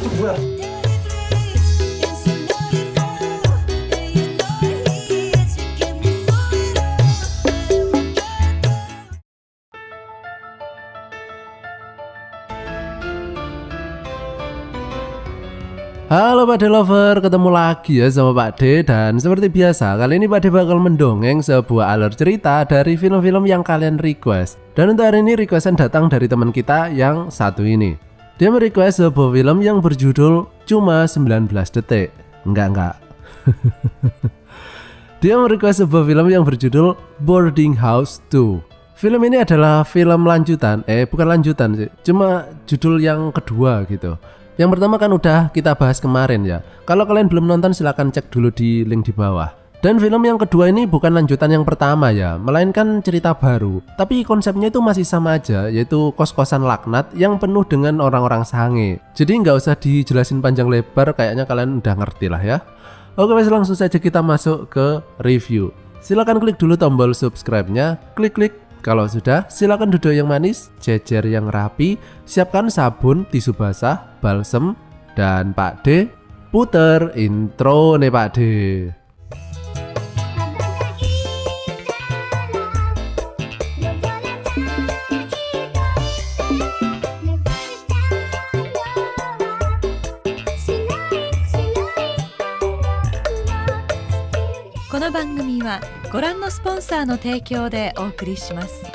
Halo Pak D Lover, ketemu lagi ya sama Pak D. Dan seperti biasa, kali ini Pak D bakal mendongeng sebuah alur cerita dari film-film yang kalian request. Dan untuk hari ini requestan datang dari teman kita yang satu ini. Dia merequest sebuah film yang berjudul Cuma 19 Detik. Enggak Dia merequest sebuah film yang berjudul Boarding House 2. Film ini adalah film lanjutan, bukan lanjutan sih, cuma judul yang kedua gitu. Yang pertama kan udah kita bahas kemarin ya. Kalau kalian belum nonton silahkan cek dulu di link di bawah. Dan film yang kedua ini bukan lanjutan yang pertama ya, melainkan cerita baru. Tapi konsepnya itu masih sama aja, yaitu kos-kosan laknat yang penuh dengan orang-orang sange. Jadi nggak usah dijelasin panjang lebar, kayaknya kalian udah ngerti lah ya. Oke, langsung saja kita masuk ke review. Silahkan klik dulu tombol subscribe-nya, klik. Kalau sudah, silakan duduk yang manis, jejer yang rapi, siapkan sabun, tisu basah, balsem, dan Pak D puter intro nih Pak D. Kono bangumi wa goran no sponsor no teikyo de ookuri shimasu.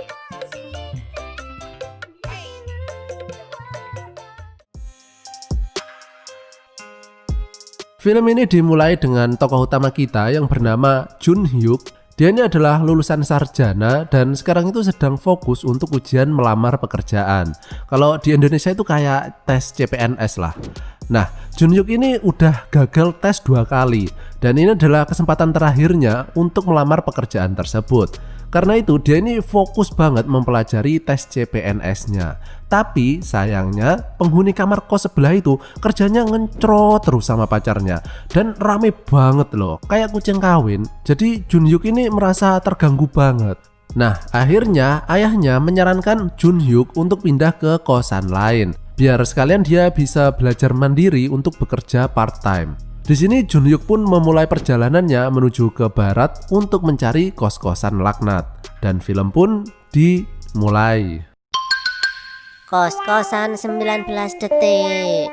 Film ini dimulai dengan tokoh utama kita yang bernama Jun Hyuk. Dia ini adalah lulusan sarjana dan sekarang itu sedang fokus untuk ujian melamar pekerjaan. Kalau di Indonesia itu kayak tes CPNS lah. Nah, Jun Hyuk ini udah gagal tes 2 kali dan ini adalah kesempatan terakhirnya untuk melamar pekerjaan tersebut. Karena itu dia ini fokus banget mempelajari tes CPNS-nya. Tapi sayangnya penghuni kamar kos sebelah itu kerjanya ngencrot terus sama pacarnya dan rame banget loh, kayak kucing kawin. Jadi Jun Hyuk ini merasa terganggu banget. Nah, akhirnya ayahnya menyarankan Jun Hyuk untuk pindah ke kosan lain biar sekalian dia bisa belajar mandiri untuk bekerja part-time. Di sini Jun Hyuk pun memulai perjalanannya menuju ke barat untuk mencari kos-kosan laknat. Dan film pun dimulai. Kos-kosan 19 detik.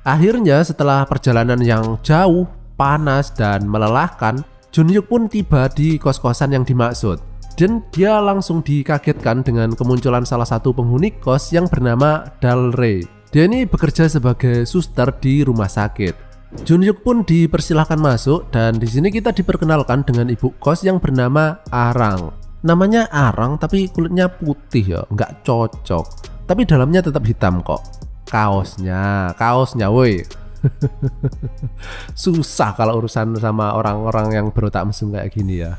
Akhirnya setelah perjalanan yang jauh, panas, dan melelahkan, Jun Hyuk pun tiba di kos-kosan yang dimaksud. Dan dia langsung dikagetkan dengan kemunculan salah satu penghuni kos yang bernama Dalre. Dia ini bekerja sebagai suster di rumah sakit. Jun Hyuk pun dipersilahkan masuk dan di sini kita diperkenalkan dengan ibu kos yang bernama Arang. Namanya Arang tapi kulitnya putih ya, nggak cocok. Tapi dalamnya tetap hitam kok. Kaosnya woi. Susah kalau urusan sama orang-orang yang berotak mesum kayak gini ya.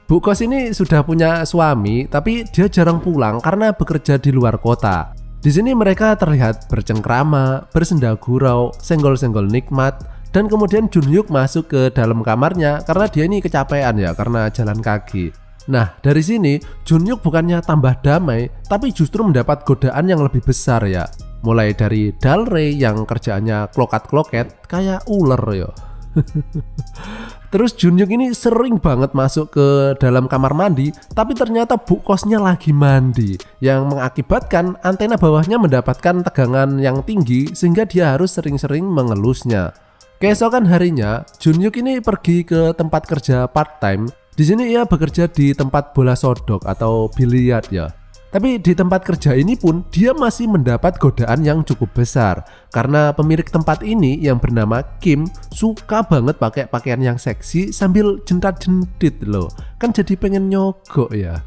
Bu kos ini sudah punya suami tapi dia jarang pulang karena bekerja di luar kota. Di sini mereka terlihat bercengkrama, bersenda gurau, senggol-senggol nikmat, dan kemudian Jun Hyuk masuk ke dalam kamarnya karena dia ini kecapean ya karena jalan kaki. Nah, dari sini Jun Hyuk bukannya tambah damai, tapi justru mendapat godaan yang lebih besar ya. Mulai dari Dalre yang kerjaannya klokat-kloket kayak ular ya. Terus Jun Hyuk ini sering banget masuk ke dalam kamar mandi, tapi ternyata bu kosnya lagi mandi, yang mengakibatkan antena bawahnya mendapatkan tegangan yang tinggi sehingga dia harus sering-sering mengelusnya. Keesokan harinya, Jun Hyuk ini pergi ke tempat kerja part-time. Di sini ia bekerja di tempat bola sodok atau biliar ya. Tapi di tempat kerja ini pun dia masih mendapat godaan yang cukup besar karena pemilik tempat ini yang bernama Kim suka banget pakai pakaian yang seksi sambil jentat-jentit loh. Kan jadi pengen nyogok ya.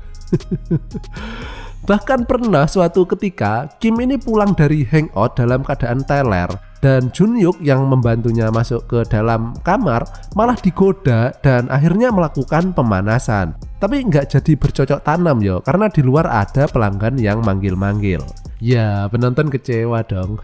Bahkan pernah suatu ketika Kim ini pulang dari hangout dalam keadaan teler dan Jun Hyuk yang membantunya masuk ke dalam kamar malah digoda dan akhirnya melakukan pemanasan. Tapi nggak jadi bercocok tanam yo karena di luar ada pelanggan yang manggil-manggil. Ya penonton kecewa dong.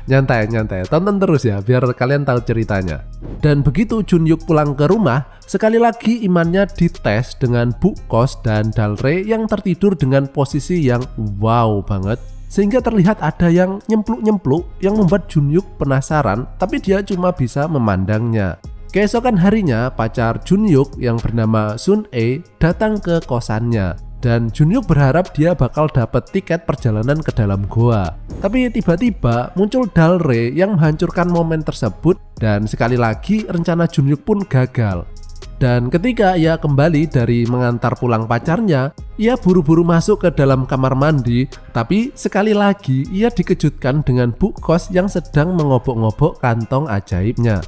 Nyantai, tonton terus ya biar kalian tahu ceritanya. Dan begitu Jun Hyuk pulang ke rumah, sekali lagi imannya dites dengan bu kos dan Dalre yang tertidur dengan posisi yang wow banget. sehingga terlihat ada yang nyempluk-nyempluk yang membuat Junyuk penasaran, tapi dia cuma bisa memandangnya. Keesokan harinya, pacar Junyuk yang bernama Sun-e datang ke kosannya, dan Junyuk berharap dia bakal dapat tiket perjalanan ke dalam goa. Tapi tiba-tiba muncul Dalre yang menghancurkan momen tersebut, dan sekali lagi rencana Junyuk pun gagal. Dan ketika ia kembali dari mengantar pulang pacarnya, ia buru-buru masuk ke dalam kamar mandi, tapi sekali lagi ia dikejutkan dengan Bu Kos yang sedang mengobok-ngobok kantong ajaibnya.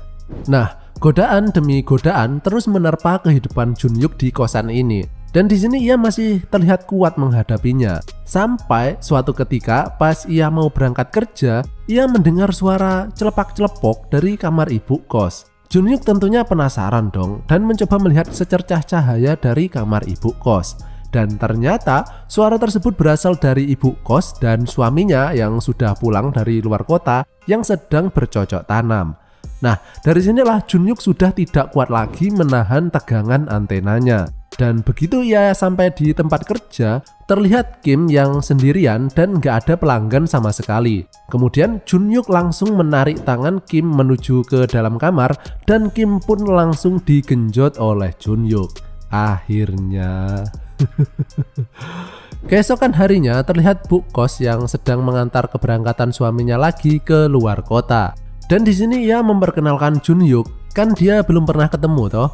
Nah, godaan demi godaan terus menerpa kehidupan Junyuk di kosan ini. Dan di sini ia masih terlihat kuat menghadapinya. Sampai suatu ketika pas ia mau berangkat kerja, ia mendengar suara celepak-celepok dari kamar ibu kos. Junyuk tentunya penasaran dong dan mencoba melihat secercah cahaya dari kamar ibu kos. Dan ternyata suara tersebut berasal dari ibu kos dan suaminya yang sudah pulang dari luar kota yang sedang bercocok tanam. Nah, dari sinilah Junyuk sudah tidak kuat lagi menahan tegangan antenanya. Dan begitu ia sampai di tempat kerja, terlihat Kim yang sendirian dan gak ada pelanggan sama sekali. Kemudian Junyuk langsung menarik tangan Kim menuju ke dalam kamar, dan Kim pun langsung digenjot oleh Junyuk. Akhirnya keesokan harinya terlihat Bu Kos yang sedang mengantar keberangkatan suaminya lagi ke luar kota. Dan di sini ia memperkenalkan Junyuk, kan dia belum pernah ketemu toh.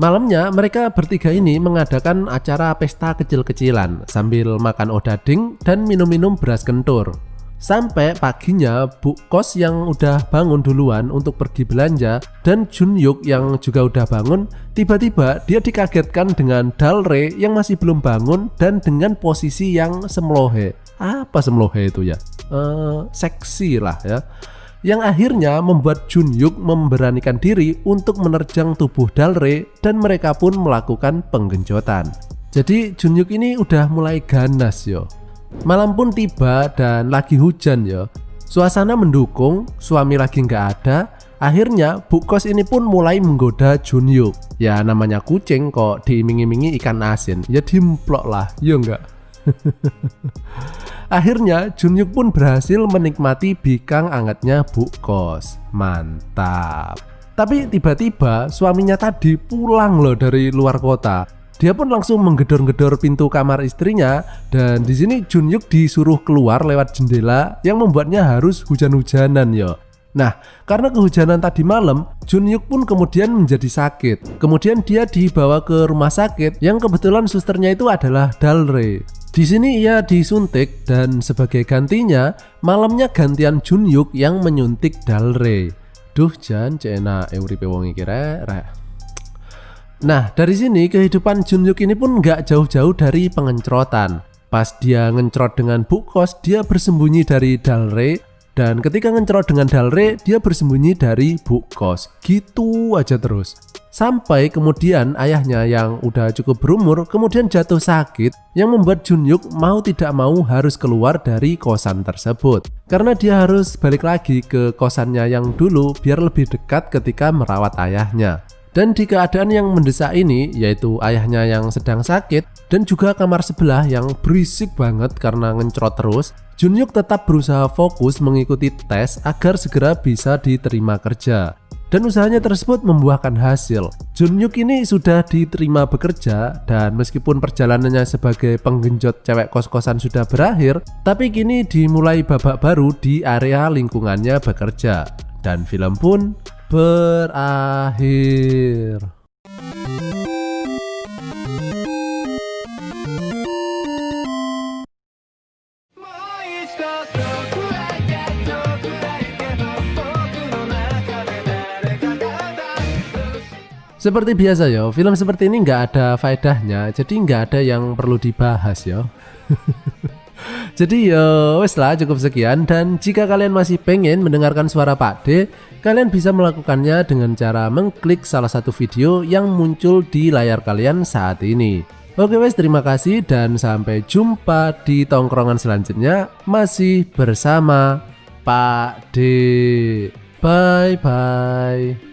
Malamnya mereka bertiga ini mengadakan acara pesta kecil-kecilan sambil makan odading dan minum-minum beras kentur. Sampai paginya Bu Kos yang udah bangun duluan untuk pergi belanja dan Junyuk yang juga udah bangun, tiba-tiba dia dikagetkan dengan Dalre yang masih belum bangun dan dengan posisi yang semlohe. Apa semlohe itu ya? Seksi lah ya. Yang akhirnya membuat Junyuk memberanikan diri untuk menerjang tubuh Dalre dan mereka pun melakukan penggenjotan. Jadi Junyuk ini udah mulai ganas yo. Malam pun tiba dan lagi hujan yo. Suasana mendukung, suami lagi nggak ada. Akhirnya Bu Kos ini pun mulai menggoda Junyuk. Ya namanya kucing kok diiming-imingi ikan asin, ya dimplok lah, yo enggak. Akhirnya Junyuk pun berhasil menikmati bikang angetnya Bu Kos. Mantap. Tapi tiba-tiba suaminya tadi pulang loh dari luar kota. Dia pun langsung menggedor-gedor pintu kamar istrinya, dan di sini Junyuk disuruh keluar lewat jendela yang membuatnya harus hujan-hujanan yo. Nah, karena kehujanan tadi malam, Junyuk pun kemudian menjadi sakit. Kemudian dia dibawa ke rumah sakit yang kebetulan susternya itu adalah Dalre. Di sini ia disuntik dan sebagai gantinya malamnya gantian Junyuk yang menyuntik Dalre. Duh jan cena uripe wong iki rek. Nah, dari sini kehidupan Junyuk ini pun gak jauh-jauh dari pengencrotan. Pas dia ngencrot dengan Bu Kos, dia bersembunyi dari Dalre. Dan ketika ngencrot dengan Dalre, dia bersembunyi dari Bu Kos. Gitu aja terus. Sampai kemudian ayahnya yang udah cukup berumur kemudian jatuh sakit, yang membuat Junyuk mau tidak mau harus keluar dari kosan tersebut. Karena dia harus balik lagi ke kosannya yang dulu biar lebih dekat ketika merawat ayahnya. Dan di keadaan yang mendesak ini, yaitu ayahnya yang sedang sakit dan juga kamar sebelah yang berisik banget karena ngencrot terus, Junyuk tetap berusaha fokus mengikuti tes agar segera bisa diterima kerja. Dan usahanya tersebut membuahkan hasil. Junyuk ini sudah diterima bekerja, dan meskipun perjalanannya sebagai penggenjot cewek kos-kosan sudah berakhir, tapi kini dimulai babak baru di area lingkungannya bekerja. Dan film pun berakhir. Seperti biasa ya, film seperti ini nggak ada faedahnya, jadi nggak ada yang perlu dibahas ya. Jadi ya wes lah, cukup sekian. Dan jika kalian masih pengen mendengarkan suara Pak D, kalian bisa melakukannya dengan cara mengklik salah satu video yang muncul di layar kalian saat ini. Oke wes, terima kasih dan sampai jumpa di tongkrongan selanjutnya masih bersama Pak D. Bye bye.